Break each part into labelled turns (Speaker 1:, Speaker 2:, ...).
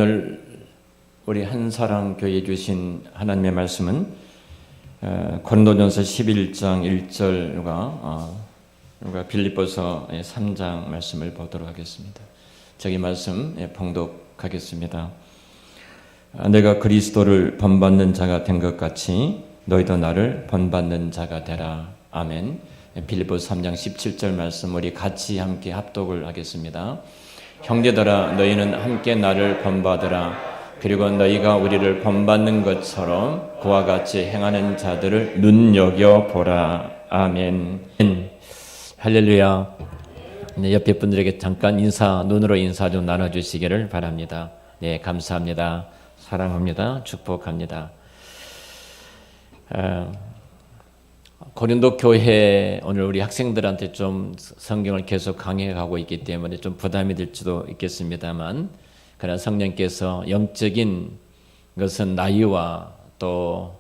Speaker 1: 오늘 우리 한사랑교회 주신 하나님의 말씀은 고린도전서 11장 1절과 빌립보서 3장 말씀을 보도록 하겠습니다. 저기 말씀 봉독하겠습니다. 내가 그리스도를 본받는 자가 된 것 같이 너희도 나를 본받는 자가 되라. 아멘. 빌립보서 3장 17절 말씀 우리 같이 함께 합독을 하겠습니다. 형제들아 너희는 함께 나를 본받으라. 그리고 너희가 우리를 본받는 것처럼 그와 같이 행하는 자들을 눈여겨보라. 아멘. 할렐루야. 네, 옆에 분들에게 잠깐 눈으로 인사 좀 나눠주시기를 바랍니다. 네, 감사합니다. 사랑합니다. 축복합니다. 고린도 교회 오늘 우리 학생들한테 좀 성경을 계속 강해가고 있기 때문에 좀 부담이 될지도 있겠습니다만, 그러나 성령께서 영적인 것은 나이와 또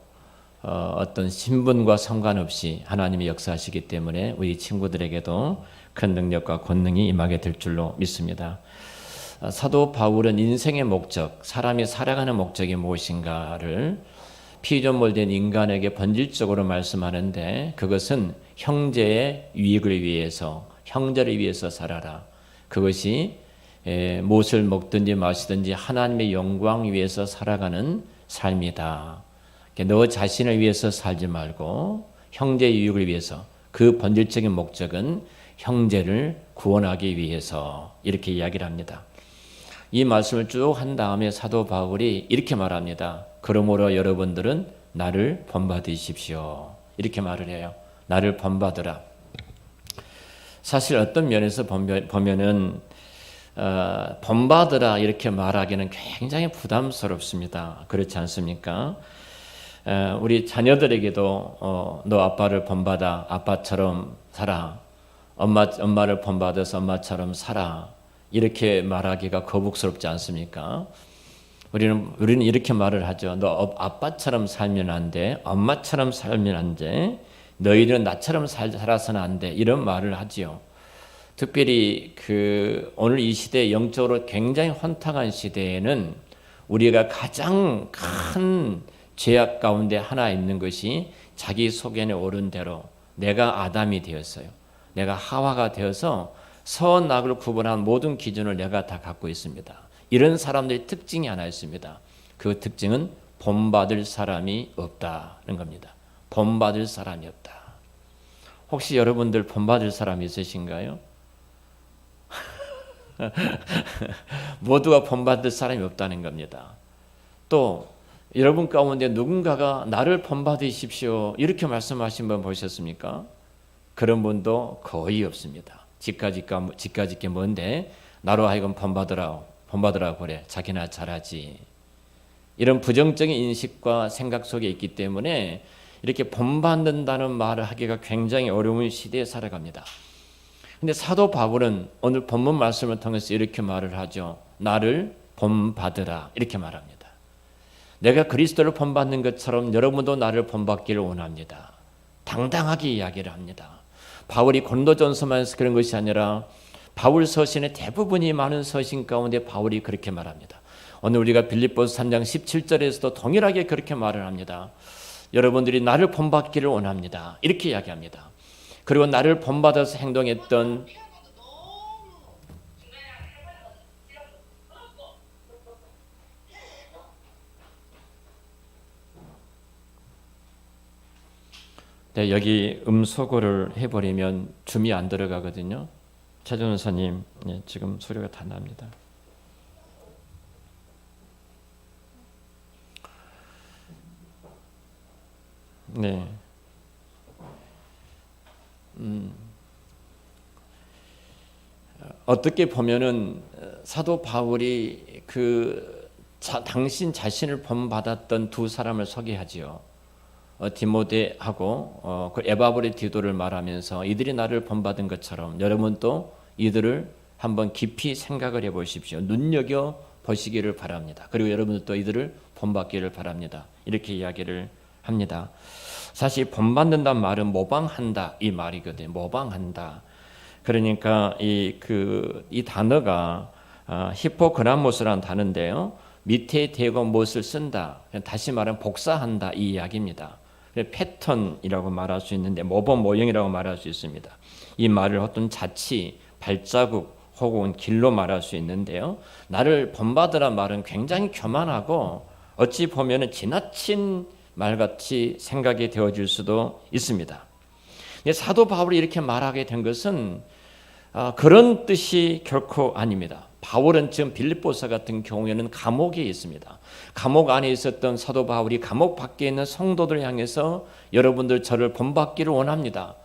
Speaker 1: 어떤 신분과 상관없이 하나님이 역사하시기 때문에 우리 친구들에게도 큰 능력과 권능이 임하게 될 줄로 믿습니다. 사도 바울은 인생의 목적, 사람이 살아가는 목적이 무엇인가를 피조물된 인간에게 본질적으로 말씀하는데, 그것은 형제의 유익을 위해서, 형제를 위해서 살아라. 그것이 무엇을 먹든지 마시든지 하나님의 영광 위해서 살아가는 삶이다. 너 자신을 위해서 살지 말고 형제의 유익을 위해서, 그 본질적인 목적은 형제를 구원하기 위해서, 이렇게 이야기를 합니다. 이 말씀을 쭉 한 다음에 사도 바울이 이렇게 말합니다. 그러므로 여러분들은 나를 본받으십시오. 이렇게 말을 해요. 나를 본받으라. 사실 어떤 면에서 보면은 본받으라 이렇게 말하기는 굉장히 부담스럽습니다. 그렇지 않습니까? 우리 자녀들에게도 너 아빠를 본받아, 아빠처럼 살아. 엄마를 본받아서 엄마처럼 살아. 이렇게 말하기가 거북스럽지 않습니까? 우리는 이렇게 말을 하죠. 너 아빠처럼 살면 안 돼. 엄마처럼 살면 안 돼. 너희들은 나처럼 살아서는 안 돼. 이런 말을 하지요. 특별히 오늘 이 시대, 영적으로 굉장히 혼탁한 시대에는 우리가 가장 큰 죄악 가운데 하나 있는 것이 자기 소견에 오른 대로 내가 아담이 되었어요. 내가 하와가 되어서 선악 악을 구분한 모든 기준을 내가 다 갖고 있습니다. 이런 사람들의 특징이 하나 있습니다. 그 특징은 본받을 사람이 없다는 겁니다. 본받을 사람이 없다. 혹시 여러분들 본받을 사람이 있으신가요? 모두가 본받을 사람이 없다는 겁니다. 또 여러분 가운데 누군가가 나를 본받으십시오 이렇게 말씀하신 분 보셨습니까? 그런 분도 거의 없습니다. 집까짓게 뭔데 나로 하여금 본받으라고 그래. 자기나 잘하지. 이런 부정적인 인식과 생각 속에 있기 때문에 이렇게 본받는다는 말을 하기가 굉장히 어려운 시대에 살아갑니다. 근데 사도 바울은 오늘 본문 말씀을 통해서 이렇게 말을 하죠. 나를 본받으라 이렇게 말합니다. 내가 그리스도를 본받는 것처럼 여러분도 나를 본받기를 원합니다. 당당하게 이야기를 합니다. 바울이 고린도전서만 해서 그런 것이 아니라 바울 서신의 대부분이 많은 서신 가운데 바울이 그렇게 말합니다. 오늘 우리가 빌립보서 3장 17절에서도 동일하게 그렇게 말을 합니다. 여러분들이 나를 본받기를 원합니다. 이렇게 이야기합니다. 그리고 나를 본받아서 행동했던 네, 여기 음소거를 해버리면 줌이 안 들어가거든요. 차전사님, 네, 지금 소리가 다 납니다. 네. 어떻게 보면은 사도 바울이 당신 자신을 본받았던 두 사람을 소개하지요. 디모데하고 에바브레티도를 말하면서 이들이 나를 본받은 것처럼 여러분도 이들을 한번 깊이 생각을 해보십시오. 눈여겨 보시기를 바랍니다. 그리고 여러분들도 이들을 본받기를 바랍니다. 이렇게 이야기를 합니다. 사실 본받는다는 말은 모방한다 이 말이거든요. 모방한다. 그러니까 이 단어가 히포그라모스라는 단어인데요. 밑에 대고 무엇을 쓴다. 다시 말하면 복사한다 이 이야기입니다. 패턴이라고 말할 수 있는데 모범 모형이라고 말할 수 있습니다. 이 말을 어떤 자치, 발자국 혹은 길로 말할 수 있는데요. 나를 본받으라 말은 굉장히 교만하고 어찌 보면 지나친 말같이 생각이 되어질 수도 있습니다. 사도 바울이 이렇게 말하게 된 것은 그런 뜻이 결코 아닙니다. 바울은 지금 빌립보서 같은 경우에는 감옥에 있습니다. 감옥 안에 있었던 사도 바울이 감옥 밖에 있는 성도들을 향해서 여러분들 저를 본받기를 원합니다.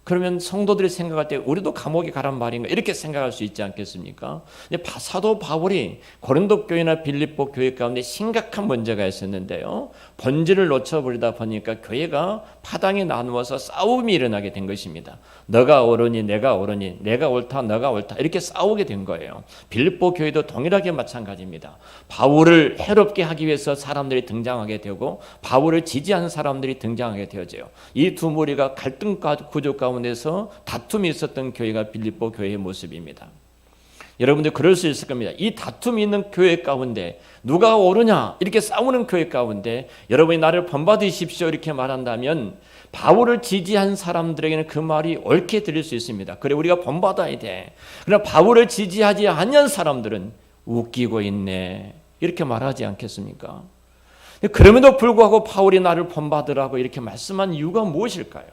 Speaker 1: 그러면 성도들이 생각할 때 우리도 감옥에 가란 말인가 이렇게 생각할 수 있지 않겠습니까? 사도 바울이 고린도 교회나 빌립보 교회 가운데 심각한 문제가 있었는데요. 본질을 놓쳐버리다 보니까 교회가 파당에 나누어서 싸움이 일어나게 된 것입니다. 너가 옳으니 내가 옳으니 내가 옳다 너가 옳다 이렇게 싸우게 된 거예요. 빌립보 교회도 동일하게 마찬가지입니다. 바울을 해롭게 하기 위해서 사람들이 등장하게 되고 바울을 지지하는 사람들이 등장하게 되어져요. 이 두 무리가 갈등 구조 가운데서 다툼이 있었던 교회가 빌립보 교회의 모습입니다. 여러분들 그럴 수 있을 겁니다. 이 다툼이 있는 교회 가운데 누가 옳으냐 이렇게 싸우는 교회 가운데 여러분이 나를 본받으십시오 이렇게 말한다면 바울을 지지한 사람들에게는 그 말이 옳게 들릴 수 있습니다. 그래 우리가 본받아야 돼. 그러나 바울을 지지하지 않는 사람들은 웃기고 있네 이렇게 말하지 않겠습니까? 그럼에도 불구하고 바울이 나를 본받으라고 이렇게 말씀한 이유가 무엇일까요?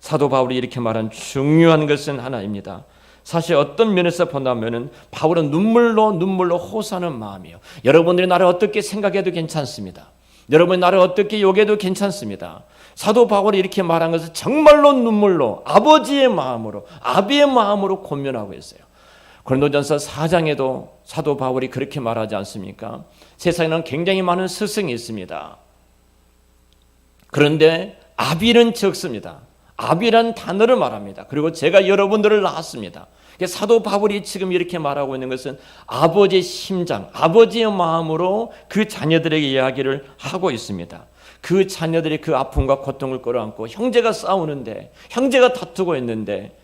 Speaker 1: 사도 바울이 이렇게 말한 중요한 것은 하나입니다. 사실 어떤 면에서 본다면은 바울은 눈물로 호소하는 마음이에요. 여러분들이 나를 어떻게 생각해도 괜찮습니다. 여러분이 나를 어떻게 욕해도 괜찮습니다. 사도 바울이 이렇게 말한 것은 정말로 눈물로 아버지의 마음으로 아비의 마음으로 권면하고 있어요. 고린도전서 4장에도 사도 바울이 그렇게 말하지 않습니까? 세상에는 굉장히 많은 스승이 있습니다. 그런데 아비는 적습니다. 아비란 단어를 말합니다. 그리고 제가 여러분들을 낳았습니다. 사도 바울이 지금 이렇게 말하고 있는 것은 아버지의 심장, 아버지의 마음으로 그 자녀들에게 이야기를 하고 있습니다. 그 자녀들이 그 아픔과 고통을 끌어안고 형제가 싸우는데 형제가 다투고 있는데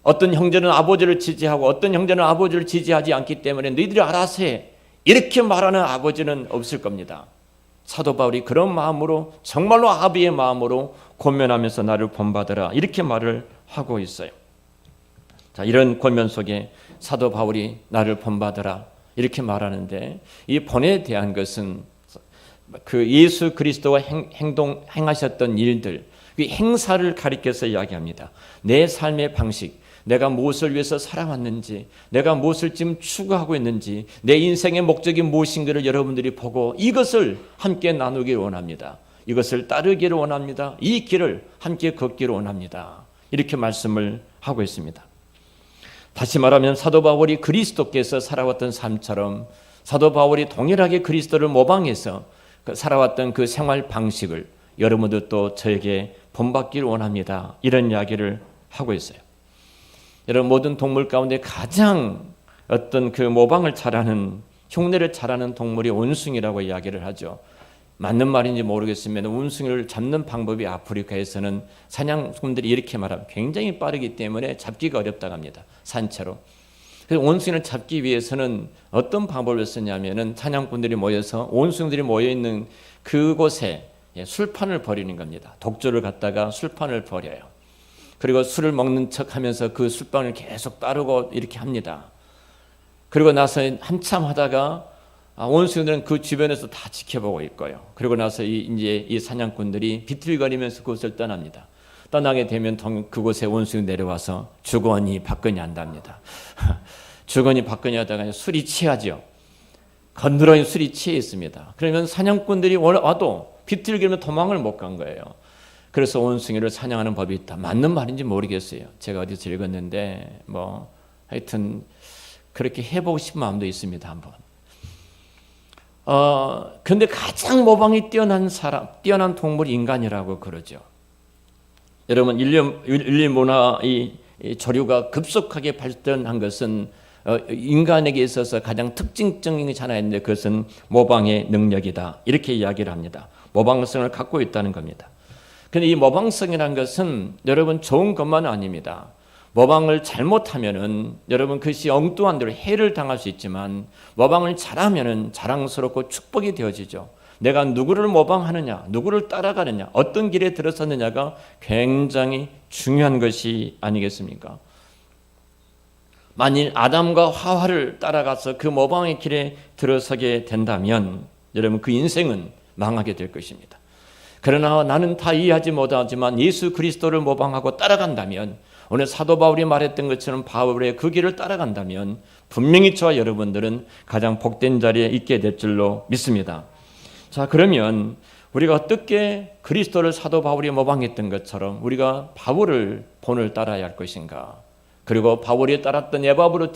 Speaker 1: 어떤 형제는 아버지를 지지하고 어떤 형제는 아버지를 지지하지 않기 때문에 너희들이 알아서 해 이렇게 말하는 아버지는 없을 겁니다. 사도 바울이 그런 마음으로 정말로 아비의 마음으로 권면하면서 나를 본받으라 이렇게 말을 하고 있어요. 자, 이런 권면 속에 사도 바울이 나를 본받으라 이렇게 말하는데 이 본에 대한 것은 그 예수 그리스도가 행하셨던 일들, 그 행사를 가리켜서 이야기합니다. 내 삶의 방식, 내가 무엇을 위해서 살아왔는지, 내가 무엇을 지금 추구하고 있는지, 내 인생의 목적이 무엇인가를 여러분들이 보고 이것을 함께 나누기를 원합니다. 이것을 따르기를 원합니다. 이 길을 함께 걷기를 원합니다. 이렇게 말씀을 하고 있습니다. 다시 말하면 사도 바울이 그리스도께서 살아왔던 삶처럼 사도 바울이 동일하게 그리스도를 모방해서 살아왔던 그 생활 방식을 여러분들도 저에게 본받기를 원합니다. 이런 이야기를 하고 있어요. 여러분 모든 동물 가운데 가장 어떤 그 모방을 잘하는 흉내를 잘하는 동물이 원숭이라고 이야기를 하죠. 맞는 말인지 모르겠으면 원숭이를 잡는 방법이 아프리카에서는 사냥꾼들이 이렇게 말하면 굉장히 빠르기 때문에 잡기가 어렵다고 합니다. 산채로. 그래서 원숭이를 잡기 위해서는 어떤 방법을 쓰냐면은 사냥꾼들이 모여서 원숭이들이 모여 있는 그곳에 술판을 벌이는 겁니다. 독조를 갖다가 술판을 벌여요. 그리고 술을 먹는 척하면서 그 술방을 계속 따르고 이렇게 합니다. 그리고 나서 한참 하다가 원숭이들은 그 주변에서 다 지켜보고 있고요. 그리고 나서 이제 이 사냥꾼들이 비틀거리면서 그곳을 떠납니다. 떠나게 되면 그곳에 원숭이 내려와서 주거니 받거니 한답니다. 주거니 받거니 하다가 술이 취하죠. 건드러니 술이 취해 있습니다. 그러면 사냥꾼들이 와도 비틀거리면 도망을 못 간 거예요. 그래서 원숭이를 사냥하는 법이 있다. 맞는 말인지 모르겠어요. 제가 어디서 읽었는데 하여튼 그렇게 해보고 싶은 마음도 있습니다. 한번. 근데 가장 모방이 뛰어난 동물이 인간이라고 그러죠. 여러분 인류 문화의 조류가 급속하게 발전한 것은 인간에게 있어서 가장 특징적인 것이 하나 있는데 그것은 모방의 능력이다. 이렇게 이야기를 합니다. 모방성을 갖고 있다는 겁니다. 그런데 이 모방성이라는 것은 여러분 좋은 것만은 아닙니다. 모방을 잘못하면은 여러분 그것이 엉뚱한 대로 해를 당할 수 있지만 모방을 잘하면은 자랑스럽고 축복이 되어지죠. 내가 누구를 모방하느냐, 누구를 따라가느냐, 어떤 길에 들어섰느냐가 굉장히 중요한 것이 아니겠습니까? 만일 아담과 하와를 따라가서 그 모방의 길에 들어서게 된다면 여러분 그 인생은 망하게 될 것입니다. 그러나 나는 다 이해하지 못하지만 예수 그리스도를 모방하고 따라간다면, 오늘 사도 바울이 말했던 것처럼 바울의 그 길을 따라간다면 분명히 저와 여러분들은 가장 복된 자리에 있게 될 줄로 믿습니다. 자, 그러면 우리가 어떻게 그리스도를 사도 바울이 모방했던 것처럼 우리가 바울을 본을 따라야 할 것인가? 그리고 바울이 따랐던 에바브로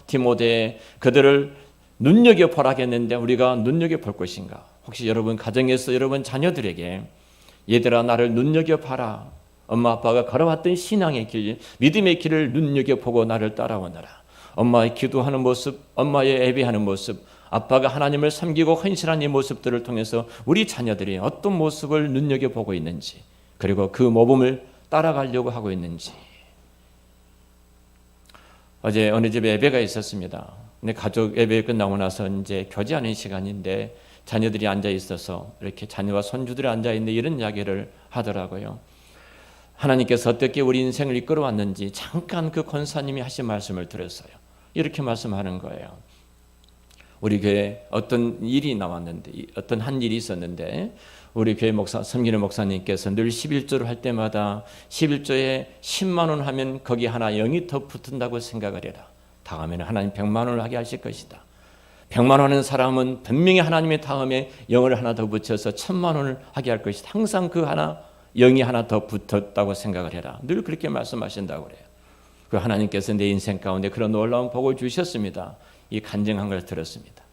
Speaker 1: 디모데 그들을 눈여겨보라겠는데 우리가 눈여겨볼 것인가? 혹시 여러분 가정에서 여러분 자녀들에게 얘들아 나를 눈여겨봐라. 엄마 아빠가 걸어왔던 신앙의 길, 믿음의 길을 눈여겨보고 나를 따라오너라. 엄마의 기도하는 모습, 엄마의 예배하는 모습, 아빠가 하나님을 섬기고 헌신한 이 모습들을 통해서 우리 자녀들이 어떤 모습을 눈여겨보고 있는지, 그리고 그 모범을 따라가려고 하고 있는지. 어제 어느 집에 예배가 있었습니다. 근데 가족 예배 끝나고 나서 이제 교제하는 시간인데 자녀들이 앉아 있어서 이렇게 자녀와 손주들이 앉아 있는데 이런 이야기를 하더라고요. 하나님께서 어떻게 우리 인생을 이끌어 왔는지 잠깐 그 권사님이 하신 말씀을 들었어요. 이렇게 말씀하는 거예요. 우리 교회에 어떤 일이 나왔는데, 어떤 한 일이 있었는데 우리 교회 섬기는 목사님께서 늘 11조를 할 때마다 11조에 10만 원 하면 거기 하나 0이 더 붙은다고 생각을 해라. 다음에는 하나님 100만 원을 하게 하실 것이다. 100만 원 하는 사람은 분명히 하나님의 다음에 0을 하나 더 붙여서 1000만 원을 하게 할 것이다. 항상 그 하나 0이 하나 더 붙었다고 생각을 해라. 늘 그렇게 말씀하신다고 그래요. 그 하나님께서 내 인생 가운데 그런 놀라운 복을 주셨습니다. 이 간증한 걸 들었습니다.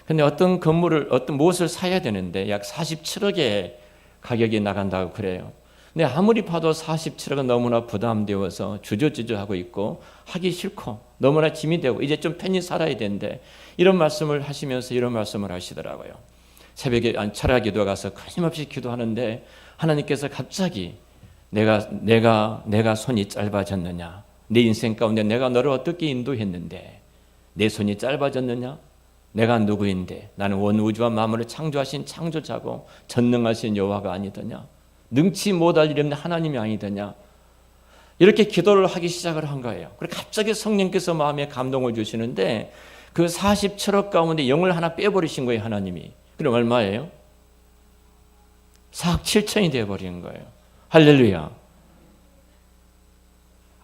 Speaker 1: 근데 어떤 건물을, 어떤 무엇을 사야 되는데 약 47억의 가격이 나간다고 그래요. 근데 아무리 봐도 47억은 너무나 부담되어서 주저주저하고 있고 하기 싫고 너무나 짐이 되고 이제 좀 편히 살아야 되는데, 이런 말씀을 하시면서 이런 말씀을 하시더라고요. 새벽에 철야 기도 가서 끊임없이 기도하는데 하나님께서 갑자기 내가 손이 짧아졌느냐, 내 인생 가운데 내가 너를 어떻게 인도했는데 내 손이 짧아졌느냐? 내가 누구인데? 나는 온 우주와 만물을 창조하신 창조자고 전능하신 여호와가 아니더냐? 능치 못할 일 없는 하나님이 아니더냐? 이렇게 기도를 하기 시작을 한 거예요. 그리고 갑자기 성령께서 마음에 감동을 주시는데 그 47억 가운데 0을 하나 빼버리신 거예요, 하나님이. 그럼 얼마예요? 4억 7천이 되어버린 거예요. 할렐루야.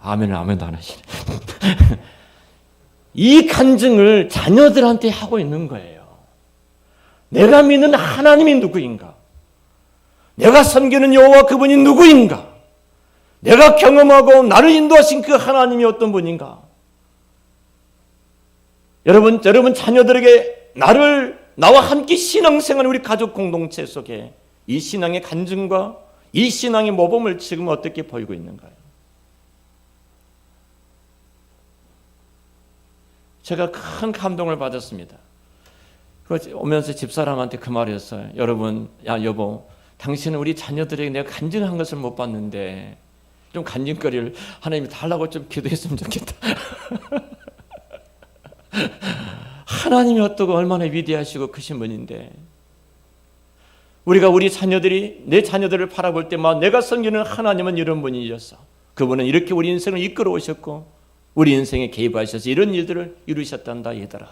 Speaker 1: 아멘은 아멘도 안 하시네. 이 간증을 자녀들한테 하고 있는 거예요. 내가 믿는 하나님이 누구인가? 내가 섬기는 여호와 그분이 누구인가? 내가 경험하고 나를 인도하신 그 하나님이 어떤 분인가? 여러분 자녀들에게 나와 함께 신앙생활, 우리 가족 공동체 속에 이 신앙의 간증과 이 신앙의 모범을 지금 어떻게 보이고 있는가요? 제가 큰 감동을 받았습니다. 오면서 집사람한테 그 말이었어요. 여러분, 여보, 당신은 우리 자녀들에게 내가 간증한 것을 못 봤는데 좀 간증거리를 하나님이 달라고 좀 기도했으면 좋겠다. 하나님이 어떠고 얼마나 위대하시고 크신 분인데 우리가 우리 자녀들이 내 자녀들을 바라볼 때마다 내가 섬기는 하나님은 이런 분이셨어. 그분은 이렇게 우리 인생을 이끌어 오셨고 우리 인생에 개입하셔서 이런 일들을 이루셨단다 얘들아.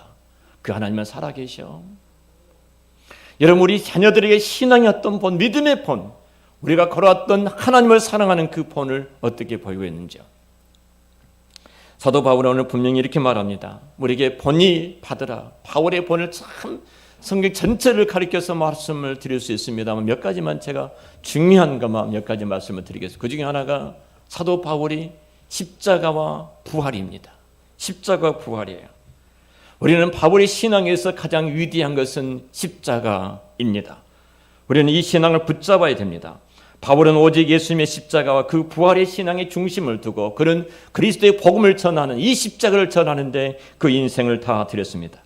Speaker 1: 그 하나님은 살아계셔. 여러분, 우리 자녀들에게 신앙의 어떤 본, 믿음의 본, 우리가 걸어왔던 하나님을 사랑하는 그 본을 어떻게 보이고 있는지요. 사도 바울은 오늘 분명히 이렇게 말합니다. 우리에게 본이 받으라. 바울의 본을 참 성경 전체를 가리켜서 말씀을 드릴 수 있습니다만 몇 가지만 제가 중요한 것만 몇 가지 말씀을 드리겠습니다. 그 중에 하나가 사도 바울이 십자가와 부활입니다. 십자가와 부활이에요. 우리는 바울의 신앙에서 가장 위대한 것은 십자가입니다. 우리는 이 신앙을 붙잡아야 됩니다. 바울은 오직 예수님의 십자가와 그 부활의 신앙의 중심을 두고 그런 그리스도의 복음을 전하는 이 십자가를 전하는데 그 인생을 다 드렸습니다.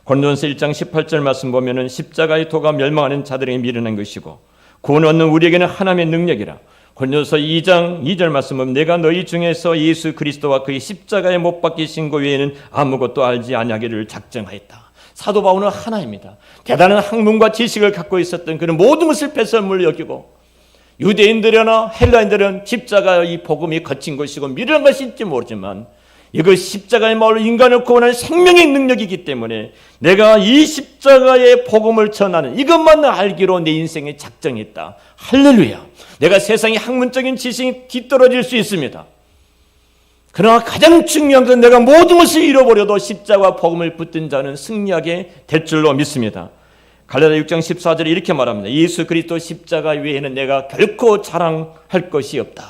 Speaker 1: 고린도전서 1장 18절 말씀 보면은 십자가의 도가 멸망하는 자들에게 미련한 것이고 구원 얻는 우리에게는 하나님의 능력이라.
Speaker 2: 고린도서 2장 2절 말씀은 내가 너희 중에서 예수 그리스도와 그의 십자가에 못 박히신 것 외에는 아무것도 알지 아니하기를 작정하였다. 사도 바울은 하나입니다. 대단한 학문과 지식을 갖고 있었던 그는 모든 것을 배설물로 여기고, 유대인들이나 헬라인들은 십자가의 복음이 거친 것이고 미련한 것일지 모르지만 이것 십자가의 말로 인간을 구원하는 생명의 능력이기 때문에 내가 이 십자가의 복음을 전하는 이것만 알기로 내 인생에 작정했다. 할렐루야. 내가 세상의 학문적인 지식이 뒤떨어질 수 있습니다. 그러나 가장 중요한 건 내가 모든 것을 잃어버려도 십자가 복음을 붙든 자는 승리하게 될 줄로 믿습니다. 갈라디아 6장 14절에 이렇게 말합니다. 예수 그리스도 십자가 외에는 내가 결코 자랑할 것이 없다.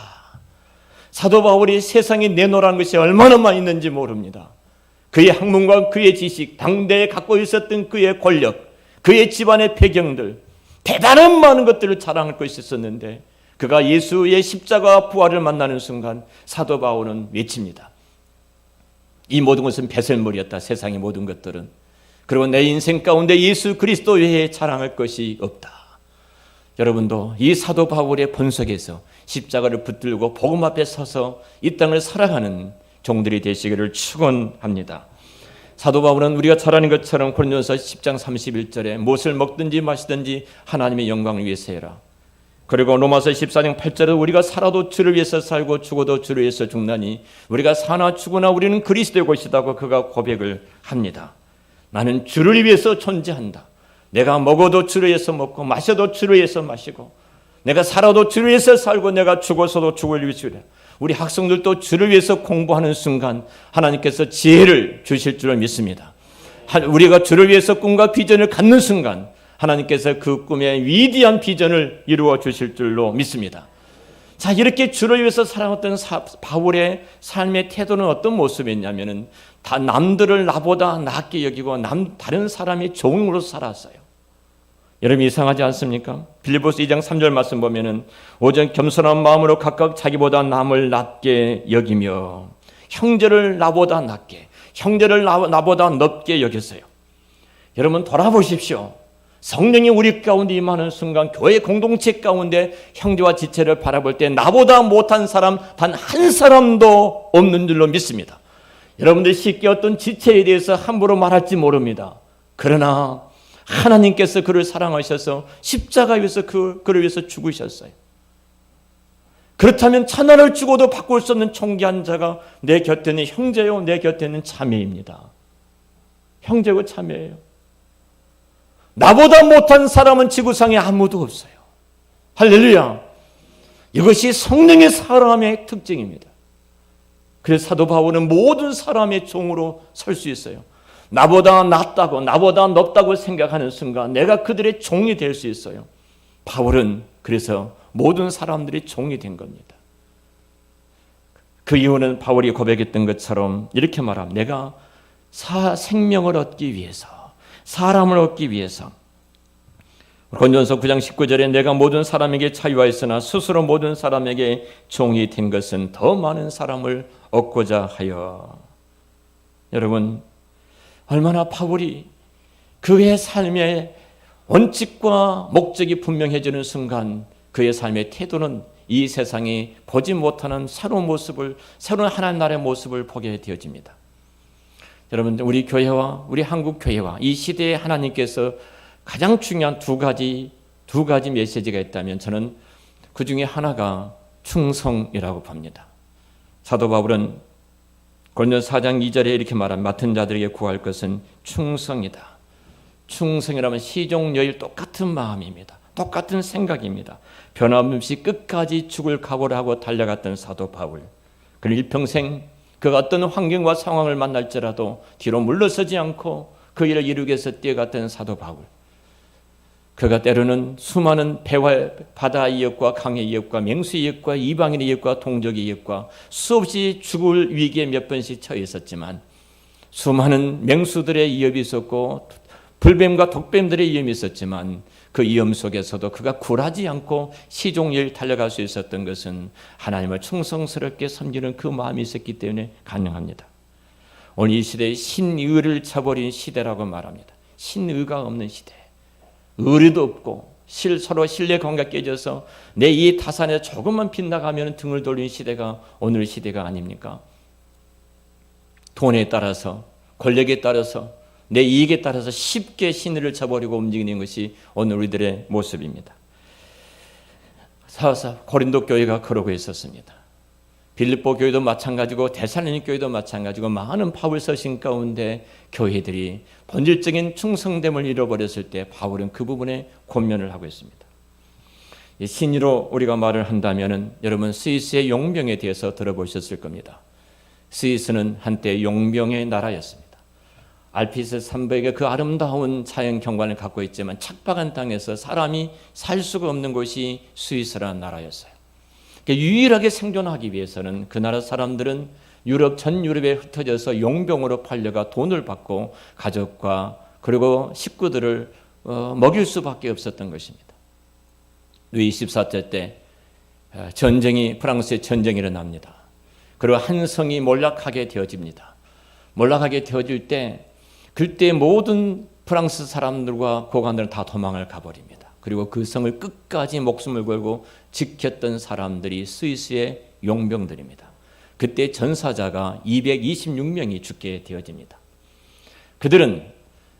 Speaker 2: 사도 바울이 세상에 내놓으라는 것이 얼마나 많이 있는지 모릅니다. 그의 학문과 그의 지식, 당대에 갖고 있었던 그의 권력, 그의 집안의 배경들, 대단한 많은 것들을 자랑할 것이 있었는데 그가 예수의 십자가 부활을 만나는 순간 사도 바울은 외칩니다. 이 모든 것은 배설물이었다. 세상의 모든 것들은. 그리고 내 인생 가운데 예수 그리스도 외에 자랑할 것이 없다. 여러분도 이 사도 바울의 본석에서 십자가를 붙들고 복음 앞에 서서 이 땅을 살아가는 종들이 되시기를 축원합니다. 사도 바울은 우리가 잘 아는 것처럼 고린도서 10장 31절에 무엇을 먹든지 마시든지 하나님의 영광을 위해서 해라. 그리고 로마서 14장 8절에 우리가 살아도 주를 위해서 살고 죽어도 주를 위해서 죽나니 우리가 사나 죽으나 우리는 그리스도의 것이다고 그가 고백을 합니다. 나는 주를 위해서 존재한다. 내가 먹어도 주를 위해서 먹고 마셔도 주를 위해서 마시고 내가 살아도 주를 위해서 살고 내가 죽어서도 주를 위해서. 우리 학생들도 주를 위해서 공부하는 순간 하나님께서 지혜를 주실 줄을 믿습니다. 우리가 주를 위해서 꿈과 비전을 갖는 순간 하나님께서 그 꿈의 위대한 비전을 이루어 주실 줄로 믿습니다. 자, 이렇게 주를 위해서 살아왔던 바울의 삶의 태도는 어떤 모습이었냐면은 다 남들을 나보다 낫게 여기고 다른 사람의 종으로 살았어요. 여러분 이상하지 않습니까? 빌립보서 2장 3절 말씀 보면은 오직 겸손한 마음으로 각각 자기보다 남을 낮게 여기며 형제를 나보다 낮게, 형제를 나보다 높게 여겼어요. 여러분 돌아보십시오. 성령이 우리 가운데 임하는 순간 교회 공동체 가운데 형제와 지체를 바라볼 때 나보다 못한 사람 단 한 사람도 없는 줄로 믿습니다. 여러분들 쉽게 어떤 지체에 대해서 함부로 말할지 모릅니다. 그러나 하나님께서 그를 사랑하셔서 십자가 위에서 그를 위해서 죽으셨어요. 그렇다면 천하를 주고도 바꿀 수 없는 존귀한 자가 내 곁에 있는 형제요, 내 곁에 있는 자매입니다. 형제고 자매예요. 나보다 못한 사람은 지구상에 아무도 없어요. 할렐루야. 이것이 성령의 사람의 특징입니다. 그래서 사도 바울은 모든 사람의 종으로 설 수 있어요. 나보다 낫다고 나보다 높다고 생각하는 순간 내가 그들의 종이 될 수 있어요. 바울은 그래서 모든 사람들이 종이 된 겁니다. 그 이유는 바울이 고백했던 것처럼 이렇게 말합니다. 내가 생명을 얻기 위해서, 사람을 얻기 위해서. 고린도전서 9장 19절에 내가 모든 사람에게 자유하였으나 스스로 모든 사람에게 종이 된 것은 더 많은 사람을 얻고자 하여. 여러분 얼마나 바울이 그의 삶의 원칙과 목적이 분명해지는 순간 그의 삶의 태도는 이 세상에 보지 못하는 새로운 모습을, 새로운 하나님 나라의 모습을 보게 되어집니다. 여러분 우리 교회와 우리 한국 교회와 이 시대에 하나님께서 가장 중요한 두 가지 메시지가 있다면 저는 그 중에 하나가 충성이라고 봅니다. 사도 바울은 고린도서 4장 2절에 이렇게 말합니다. 맡은 자들에게 구할 것은 충성이다. 충성이라면 시종여일 똑같은 마음입니다. 똑같은 생각입니다. 변함없이 끝까지 죽을 각오를 하고 달려갔던 사도 바울. 그는 일평생 그가 어떤 환경과 상황을 만날지라도 뒤로 물러서지 않고 그 일을 이루기 위해서 뛰어갔던 사도 바울. 그가 때로는 수많은 배와 바다의 이역과 강의 이역과 맹수의 이역과 이방인의 이역과 동족의 이역과 수없이 죽을 위기에 몇 번씩 처해 있었지만 수많은 맹수들의 위협이 있었고 불뱀과 독뱀들의 위험이 있었지만 그 위험 속에서도 그가 굴하지 않고 시종일 달려갈 수 있었던 것은 하나님을 충성스럽게 섬기는 그 마음이 있었기 때문에 가능합니다. 오늘 이 시대에 신의를 쳐버린 시대라고 말합니다. 신의가 없는 시대. 의리도 없고 서로 신뢰 관계가 깨져서 내 이 타산에 조금만 빗나가면 등을 돌리는 시대가 오늘 시대가 아닙니까? 돈에 따라서, 권력에 따라서, 내 이익에 따라서 쉽게 신의를 저버리고 움직이는 것이 오늘 우리들의 모습입니다. 고린도 교회가 그러고 있었습니다. 빌립보 교회도 마찬가지고 데살로니가 교회도 마찬가지고 많은 바울 서신 가운데 교회들이 본질적인 충성됨을 잃어버렸을 때 바울은 그 부분에 권면을 하고 있습니다. 신의로 우리가 말을 한다면은 여러분 스위스의 용병에 대해서 들어보셨을 겁니다. 스위스는 한때 용병의 나라였습니다. 알프스 산맥의 그 아름다운 자연 경관을 갖고 있지만 척박한 땅에서 사람이 살 수가 없는 곳이 스위스라는 나라였어요. 유일하게 생존하기 위해서는 그 나라 사람들은 전 유럽에 흩어져서 용병으로 팔려가 돈을 받고 가족과 그리고 식구들을 먹일 수밖에 없었던 것입니다. 루이 14세 때 프랑스의 전쟁이 일어납니다. 그리고 한 성이 몰락하게 되어집니다. 몰락하게 되어질 때 그때 모든 프랑스 사람들과 고관들은 다 도망을 가버립니다. 그리고 그 성을 끝까지 목숨을 걸고 지켰던 사람들이 스위스의 용병들입니다. 그때 전사자가 226명이 죽게 되어집니다. 그들은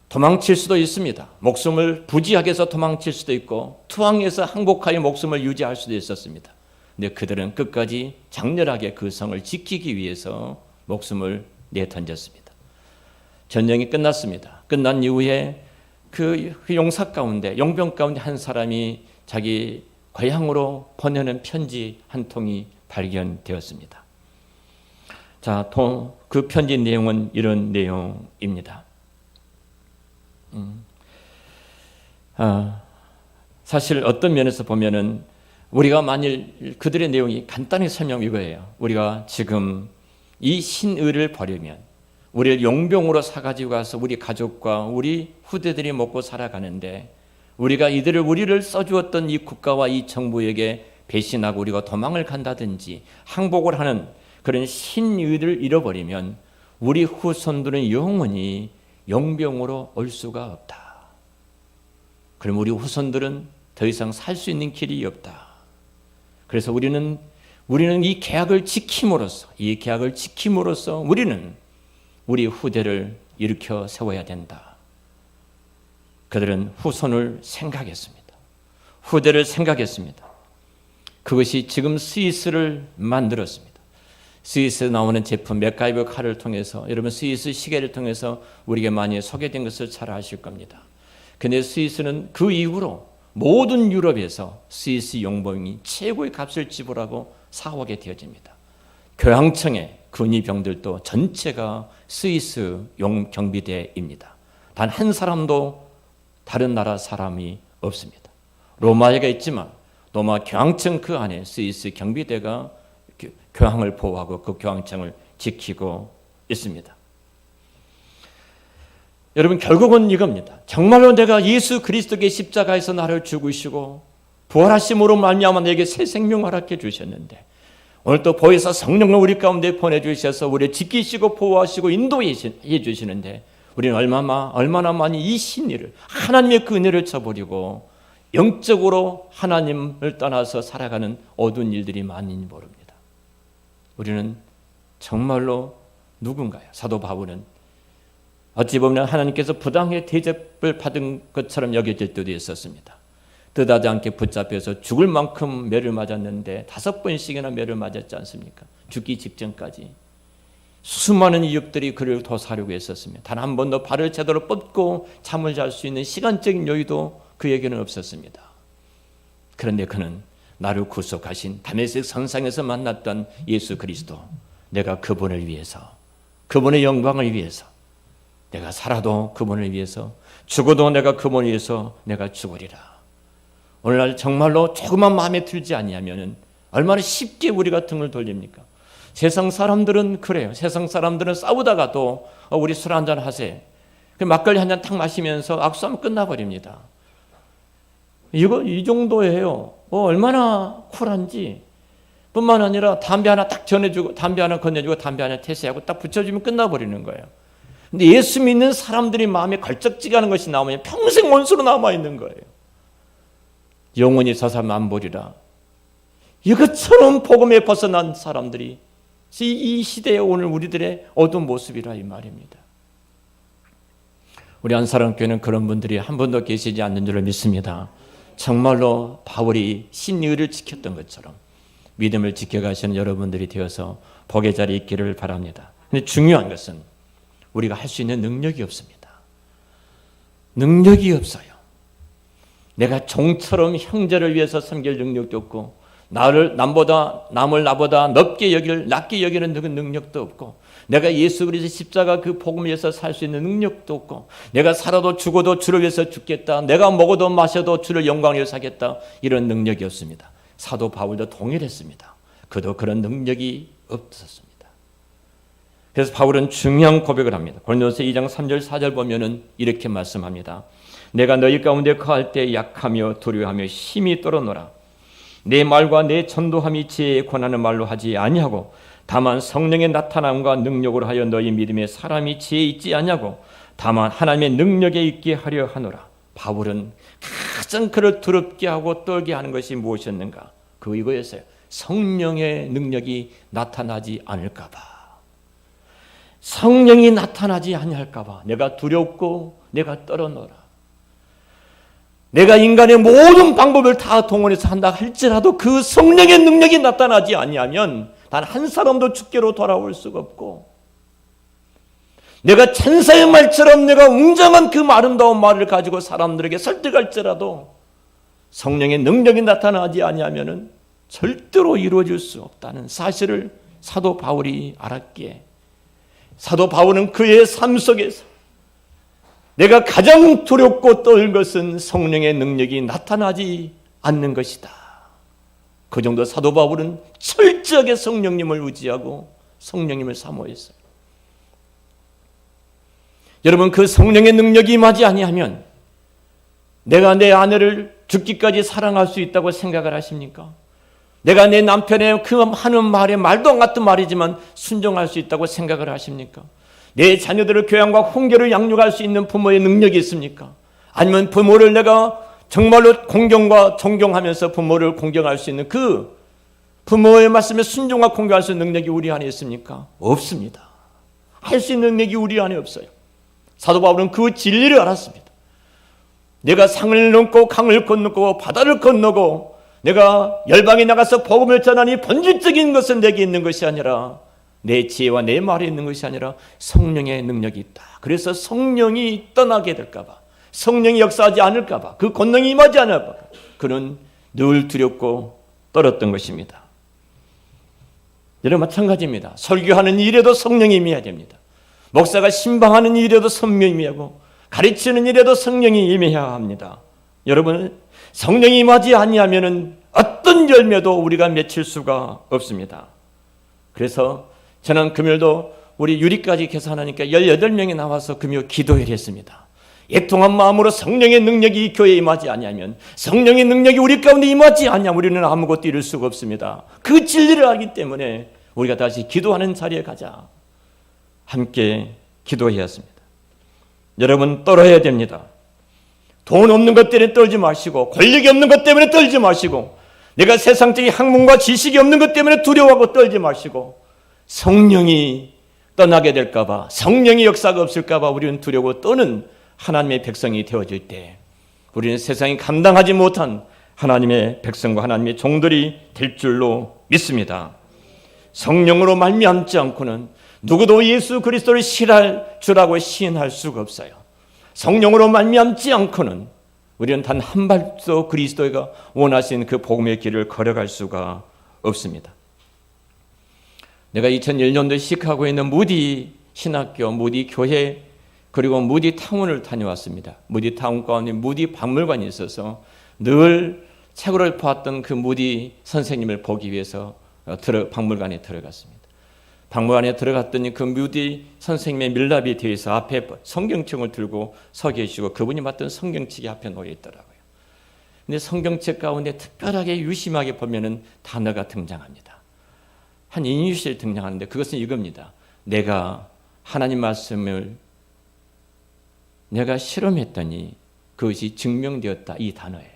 Speaker 2: 도망칠 수도 있습니다. 목숨을 부지하게 해서 도망칠 수도 있고 투항해서 항복하여 목숨을 유지할 수도 있었습니다. 근데 그들은 끝까지 장렬하게 그 성을 지키기 위해서 목숨을 내던졌습니다. 전쟁이 끝났습니다. 끝난 이후에 그 용사 가운데, 용병 가운데 한 사람이 자기 고향으로 보내는 편지 한 통이 발견되었습니다. 자, 그 편지 내용은 이런 내용입니다. 사실 어떤 면에서 보면은 우리가 만일 그들의 내용이 간단히 설명 이거예요. 우리가 지금 이 신의를 버리면 우리를 용병으로 사가지고 가서 우리 가족과 우리 후대들이 먹고 살아가는데 우리를 써주었던 이 국가와 이 정부에게 배신하고 우리가 도망을 간다든지 항복을 하는 그런 신의를 잃어버리면 우리 후손들은 영원히 용병으로 올 수가 없다. 그럼 우리 후손들은 더 이상 살 수 있는 길이 없다. 그래서 우리는 이 계약을 지킴으로써 우리는 우리 후대를 일으켜 세워야 된다. 그들은 후손을 생각했습니다. 후대를 생각했습니다. 그것이 지금 스위스를 만들었습니다. 스위스에 나오는 제품 맥가이버 칼을 통해서 여러분 스위스 시계를 통해서 우리에게 많이 소개된 것을 잘 아실 겁니다. 그런데 스위스는 그 이후로 모든 유럽에서 스위스 용병이 최고의 값을 지불하고 사오게 되어집니다. 교황청의 군의병들도 전체가 스위스 경비대입니다. 단 한 사람도 다른 나라 사람이 없습니다. 로마에가 있지만 로마 교황청 그 안에 스위스 경비대가 교황을 보호하고 그 교황청을 지키고 있습니다. 여러분 결국은 이겁니다. 정말로 내가 예수 그리스도의 십자가에서 나를 죽으시고 부활하심으로 말미암아 내게 새 생명을 허락해 주셨는데 오늘 또 보혜사 성령을 우리 가운데 보내주셔서 우리를 지키시고 보호하시고 인도해 주시는데 우리는 얼마나 많이 이 신의를 하나님의 그 은혜를 저버리고 영적으로 하나님을 떠나서 살아가는 어두운 일들이 많이 모릅니다. 우리는 정말로 누군가요? 사도 바울은 어찌 보면 하나님께서 부당하게 대접을 받은 것처럼 여겨질 때도 있었습니다. 뜻하지 않게 붙잡혀서 죽을 만큼 매를 맞았는데 5번씩이나 매를 맞았지 않습니까? 죽기 직전까지. 수많은 이웃들이 그를 도사하려고 했었습니다. 단 한 번도 발을 제대로 뻗고 잠을 잘 수 있는 시간적인 여유도 그에게는 없었습니다. 그런데 그는 나를 구속하신 다메섹 선상에서 만났던 예수 그리스도, 내가 그분을 위해서, 그분의 영광을 위해서 내가 살아도 그분을 위해서, 죽어도 내가 그분을 위해서 내가 죽으리라. 오늘날 정말로 조금만 마음에 들지 아니하면은 얼마나 쉽게 우리가 등을 돌립니까? 세상 사람들은 그래요. 세상 사람들은 싸우다가도 우리 술 한잔 하세요. 막걸리 한 잔 탁 마시면서 악수하면 끝나버립니다. 이 정도예요. 얼마나 쿨한지. 뿐만 아니라 담배 하나 딱 전해주고 담배 하나 건네주고 담배 하나 태세하고 딱 붙여주면 끝나버리는 거예요. 근데 예수 믿는 사람들이 마음에 걸쩍지게 하는 것이 나오면 평생 원수로 남아있는 거예요. 영원히 저 사람 안 보리라. 이것처럼 복음에 벗어난 사람들이 이 시대에 오늘 우리들의 어두운 모습이라 이 말입니다. 우리 한사랑교회는 그런 분들이 한 분도 계시지 않는 줄을 믿습니다. 정말로 바울이 신의를 지켰던 것처럼 믿음을 지켜가시는 여러분들이 되어서 복의 자리에 있기를 바랍니다. 근데 중요한 것은 우리가 할 수 있는 능력이 없습니다. 능력이 없어요. 내가 종처럼 형제를 위해서 섬길 능력도 없고 남을 나보다 낮게 여기는 능력도 없고 내가 예수 그리스도의 십자가 그 복음을 위해서 살 수 있는 능력도 없고 내가 살아도 죽어도 주를 위해서 죽겠다. 내가 먹어도 마셔도 주를 영광을 위해서 하겠다. 이런 능력이 없습니다. 사도 바울도 동일했습니다. 그도 그런 능력이 없었습니다. 그래서 바울은 중요한 고백을 합니다. 고린도서 2장 3절 4절 보면은 이렇게 말씀합니다. 내가 너희 가운데 거할 때 약하며 두려워하며 힘이 떨어노라. 내 말과 내 전도함이 지혜에 권하는 말로 하지 아니하고 다만 성령의 나타남과 능력으로 하여 너희 믿음에 사람이 지혜 있지 아니하고 다만 하나님의 능력에 있게 하려 하노라. 바울은 가장 그를 두렵게 하고 떨게 하는 것이 무엇이었는가? 이거였어요. 성령의 능력이 나타나지 않을까 봐. 성령이 나타나지 아니할까 봐 내가 두렵고 내가 떨어노라. 내가 인간의 모든 방법을 다 동원해서 한다 할지라도 그 성령의 능력이 나타나지 아니하면 단 한 사람도 주께로 돌아올 수가 없고 내가 천사의 말처럼 내가 웅장한 그 아름다운 말을 가지고 사람들에게 설득할지라도 성령의 능력이 나타나지 아니하면 절대로 이루어질 수 없다는 사실을 사도 바울이 알았기에 사도 바울은 그의 삶 속에서 내가 가장 두렵고 떨 것은 성령의 능력이 나타나지 않는 것이다. 그 정도 사도 바울은 철저하게 성령님을 의지하고 성령님을 사모했어요. 여러분, 그 성령의 능력이 임하지 아니하면 내가 내 아내를 죽기까지 사랑할 수 있다고 생각을 하십니까? 내가 내 남편의 그 하는 말에 말도 안 같은 말이지만 순종할 수 있다고 생각을 하십니까? 내 자녀들을 교양과 훈계를 양육할 수 있는 부모의 능력이 있습니까? 아니면 부모를 내가 정말로 공경과 존경하면서 부모를 공경할 수 있는 그 부모의 말씀에 순종과 공경할 수 있는 능력이 우리 안에 있습니까? 없습니다. 할 수 있는 능력이 우리 안에 없어요. 사도 바울은 그 진리를 알았습니다. 내가 상을 넘고 강을 건너고 바다를 건너고 내가 열방에 나가서 복음을 전하니 본질적인 것은 내게 있는 것이 아니라 내 지혜와 내 말에 있는 것이 아니라 성령의 능력이 있다. 그래서 성령이 떠나게 될까 봐, 성령이 역사하지 않을까 봐, 그 권능이 임하지 않을까 봐 그는 늘 두렵고 떨었던 것입니다. 여러분, 마찬가지입니다. 설교하는 일에도 성령이 임해야 됩니다. 목사가 신방하는 일에도 성령이 임하고 가르치는 일에도 성령이 임해야 합니다. 여러분, 성령이 임하지 아니하면은 어떤 열매도 우리가 맺힐 수가 없습니다. 그래서 저는 금요일도 우리 유리까지 계산하니까 18명이 나와서 금요 기도회를 했습니다. 애통한 마음으로 성령의 능력이 이 교회에 임하지 아니하면, 성령의 능력이 우리 가운데 임하지 아니하면 우리는 아무것도 이룰 수가 없습니다. 그 진리를 알기 때문에 우리가 다시 기도하는 자리에 가자. 함께 기도해야 했습니다. 여러분, 떨어야 됩니다. 돈 없는 것 때문에 떨지 마시고, 권력이 없는 것 때문에 떨지 마시고, 내가 세상적인 학문과 지식이 없는 것 때문에 두려워하고 떨지 마시고, 성령이 떠나게 될까 봐, 성령의 역사가 없을까 봐 우리는 두려워 떠는 하나님의 백성이 되어질 때 우리는 세상이 감당하지 못한 하나님의 백성과 하나님의 종들이 될 줄로 믿습니다. 성령으로 말미암지 않고는 누구도 예수 그리스도를 신할 주라고 시인할 수가 없어요. 성령으로 말미암지 않고는 우리는 단 한 발도 그리스도가 원하신 그 복음의 길을 걸어갈 수가 없습니다. 내가 2001년도에 시카고에 있는 무디 신학교, 무디 교회, 그리고 무디 타운을 다녀왔습니다. 무디 타운 가운데 무디 박물관이 있어서 늘 책으로 보았던 그 무디 선생님을 보기 위해서 박물관에 들어갔습니다. 박물관에 들어갔더니 그 무디 선생님의 밀랍이 되어 있어 앞에 성경책을 들고 서 계시고 그분이 맡은 성경책이 앞에 놓여 있더라고요. 근데 성경책 가운데 특별하게 유심하게 보면은 단어가 등장합니다. 한 인유시를 등장하는데 그것은 이겁니다. 내가 하나님 말씀을 내가 실험했더니 그것이 증명되었다, 이 단어예요.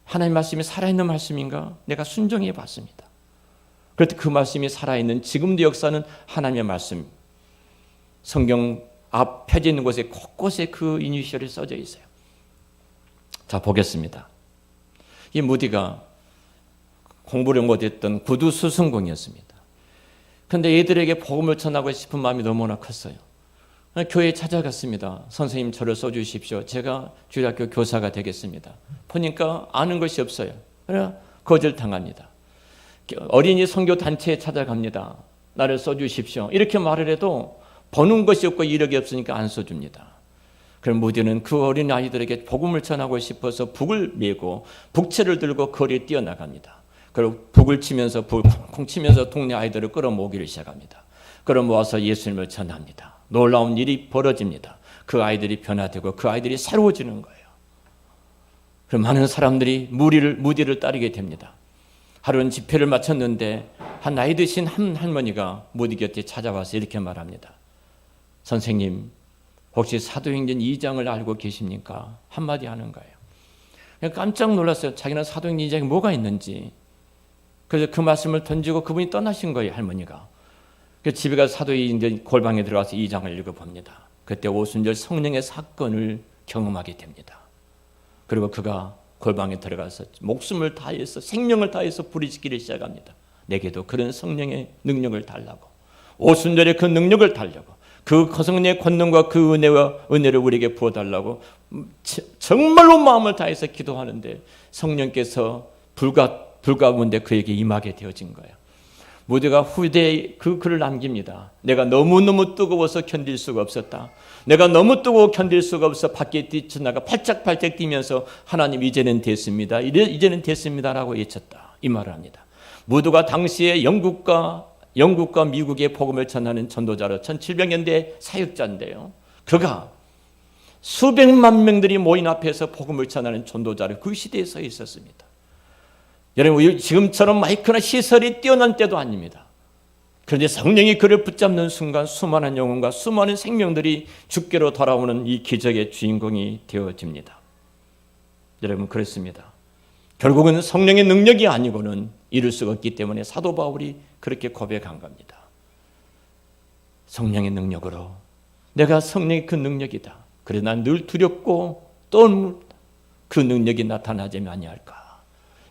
Speaker 2: 하나님 말씀이 살아있는 말씀인가? 내가 순종해 봤습니다. 그럴 때 그 말씀이 살아있는 지금도 역사는 하나님의 말씀. 성경 앞 펴져 있는 곳에 곳곳에 그 이니셜이 써져 있어요. 자, 보겠습니다. 이 무디가 공부를 못했던 구두 수승공이었습니다. 그런데 애들에게 복음을 전하고 싶은 마음이 너무나 컸어요. 교회에 찾아갔습니다. 선생님 저를 써주십시오. 제가 주일학교 교사가 되겠습니다. 보니까 아는 것이 없어요. 그래서 거절당합니다. 어린이 선교 단체에 찾아갑니다. 나를 써주십시오. 이렇게 말을 해도 버는 것이 없고 이력이 없으니까 안 써줍니다. 그럼 무디는 그 어린 아이들에게 복음을 전하고 싶어서 북을 메고 북채를 들고 거리에 뛰어나갑니다. 그리고 북을 치면서 북을 콩콩 치면서 동네 아이들을 끌어모으기를 시작합니다. 끌어모아서 예수님을 전합니다. 놀라운 일이 벌어집니다. 그 아이들이 변화되고 그 아이들이 새로워지는 거예요. 그럼 많은 사람들이 무디를 따르게 됩니다. 하루는 집회를 마쳤는데 한 나이 드신 한 할머니가 무디 곁에 찾아와서 이렇게 말합니다. 선생님, 혹시 사도행전 2장을 알고 계십니까? 한마디 하는 거예요. 깜짝 놀랐어요. 자기는 사도행전 2장에 뭐가 있는지. 그래서 그 말씀을 던지고 그분이 떠나신 거예요, 할머니가. 그래서 집에 가서 사도행전 골방에 들어가서 2장을 읽어봅니다. 그때 오순절 성령의 사건을 경험하게 됩니다. 그리고 그가 골방에 들어가서 목숨을 다해서 생명을 다해서 부르짖기를 시작합니다. 내게도 그런 성령의 능력을 달라고, 오순절에 그 능력을 달라고, 그 성령의 권능과 그 은혜를 우리에게 부어달라고 정말로 마음을 다해서 기도하는데 성령께서 불가운데 그에게 임하게 되어진 거예요. 무디가 후대에 그 글을 남깁니다. 내가 너무너무 뜨거워서 견딜 수가 없었다. 내가 너무 뜨거워 견딜 수가 없어 밖에 뛰쳐나가 팔짝팔짝 뛰면서 하나님 이제는 됐습니다. 이제는 됐습니다라고 외쳤다. 이 말을 합니다. 무디가 당시에 영국과 미국의 복음을 전하는 전도자로 1700년대 사역자인데요. 그가 수백만 명들이 모인 앞에서 복음을 전하는 전도자로 그 시대에 서 있었습니다. 여러분, 지금처럼 마이크나 시설이 뛰어난 때도 아닙니다. 그런데 성령이 그를 붙잡는 순간 수많은 영혼과 수많은 생명들이 주께로 돌아오는 이 기적의 주인공이 되어집니다. 여러분, 그렇습니다. 결국은 성령의 능력이 아니고는 이룰 수가 없기 때문에 사도 바울이 그렇게 고백한 겁니다. 성령의 능력으로, 내가 성령의 그 능력이다. 그래 난 늘 두렵고 또 그 능력이 나타나지 아니할까.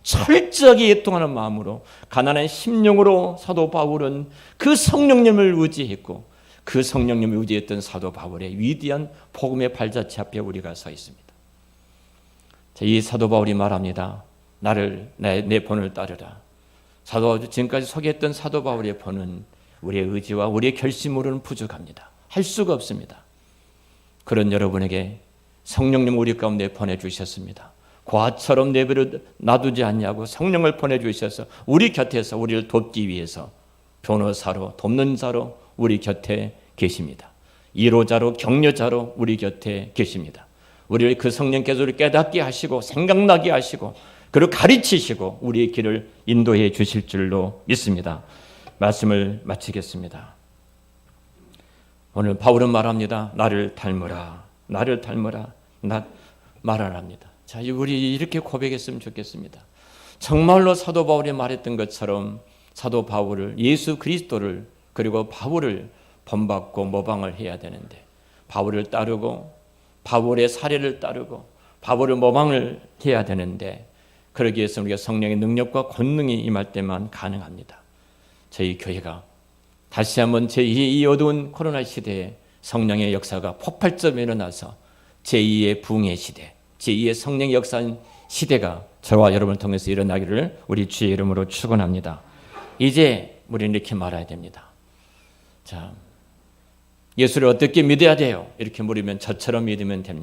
Speaker 2: 철저하게 애통하는 마음으로, 가난한 심령으로 사도 바울은 그 성령님을 의지했고, 그 성령님을 의지했던 사도 바울의 위대한 복음의 발자취 앞에 우리가 서 있습니다. 이 사도 바울이 말합니다. 내 본을 따르라. 지금까지 소개했던 사도 바울의 본은 우리의 의지와 우리의 결심으로는 부족합니다. 할 수가 없습니다. 그런 여러분에게 성령님 우리 가운데 보내주셨습니다. 과처럼 내버려 놔두지 않냐고 성령을 보내주셔서 우리 곁에서 우리를 돕기 위해서 변호사로, 돕는 자로 우리 곁에 계십니다. 이로자로, 격려자로 우리 곁에 계십니다. 우리를 그 성령께서 우리 깨닫게 하시고 생각나게 하시고 그리고 가르치시고 우리의 길을 인도해 주실 줄로 믿습니다. 말씀을 마치겠습니다. 오늘 바울은 말합니다. 나를 닮으라. 나를 닮으라. 말 안 합니다. 자, 우리 이렇게 고백했으면 좋겠습니다. 정말로 사도 바울이 말했던 것처럼 사도 바울을, 예수 그리스도를, 그리고 바울을 본받고 모방을 해야 되는데, 바울을 따르고 바울의 사례를 따르고 바울을 모방을 해야 되는데, 그러기 위해서 우리가 성령의 능력과 권능이 임할 때만 가능합니다. 저희 교회가 다시 한번 이 어두운 코로나 시대에 성령의 역사가 폭발적으로 일어나서 제2의 부흥의 시대, 제2의 성령의 역사인 시대가 저와 여러분을 통해서 일어나기를 우리 주의 이름으로 축원합니다. 이제 우리는 이렇게 말해야 됩니다. 자, 예수를 어떻게 믿어야 돼요? 이렇게 물으면 저처럼 믿으면 됩니다.